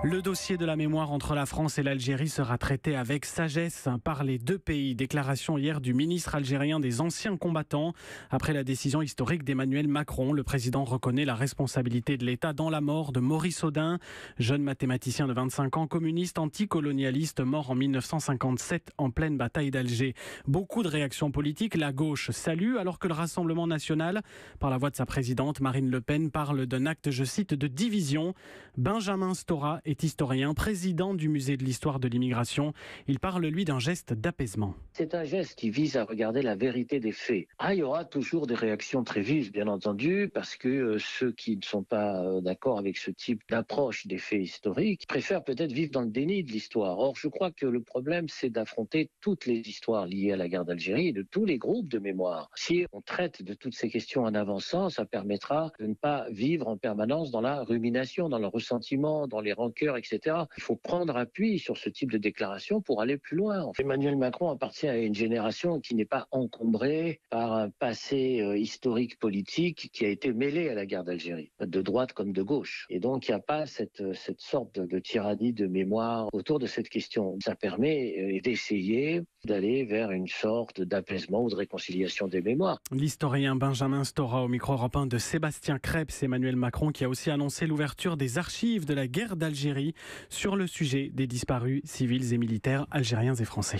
Le dossier de la mémoire entre la France et l'Algérie sera traité avec sagesse par les deux pays. Déclaration hier du ministre algérien des anciens combattants. Après la décision historique d'Emmanuel Macron, le président reconnaît la responsabilité de l'État dans la mort de Maurice Audin, jeune mathématicien de 25 ans, communiste anticolonialiste, mort en 1957 en pleine bataille d'Alger. Beaucoup de réactions politiques. La gauche salue, alors que le Rassemblement national, par la voix de sa présidente Marine Le Pen, parle d'un acte, je cite, de division. Benjamin Stora est historien, président du musée de l'histoire de l'immigration. Il parle, lui, d'un geste d'apaisement. C'est un geste qui vise à regarder la vérité des faits. Il y aura toujours des réactions très vives, bien entendu, parce que ceux qui ne sont pas d'accord avec ce type d'approche des faits historiques préfèrent peut-être vivre dans le déni de l'histoire. Or, je crois que le problème, c'est d'affronter toutes les histoires liées à la guerre d'Algérie et de tous les groupes de mémoire. Si on traite de toutes ces questions en avançant, ça permettra de ne pas vivre en permanence dans la rumination, dans le ressentiment, dans les rancœurs, etc. Il faut prendre appui sur ce type de déclaration pour aller plus loin. Emmanuel Macron appartient à une génération qui n'est pas encombrée par un passé historique politique qui a été mêlé à la guerre d'Algérie, de droite comme de gauche. Et donc il n'y a pas cette sorte de tyrannie de mémoire autour de cette question. Ça permet d'essayer d'aller vers une sorte d'apaisement ou de réconciliation des mémoires. L'historien Benjamin Stora au micro Europe 1 de Sébastien Krebs. Emmanuel Macron qui a aussi annoncé l'ouverture des archives de la guerre d'Algérie sur le sujet des disparus civils et militaires algériens et français.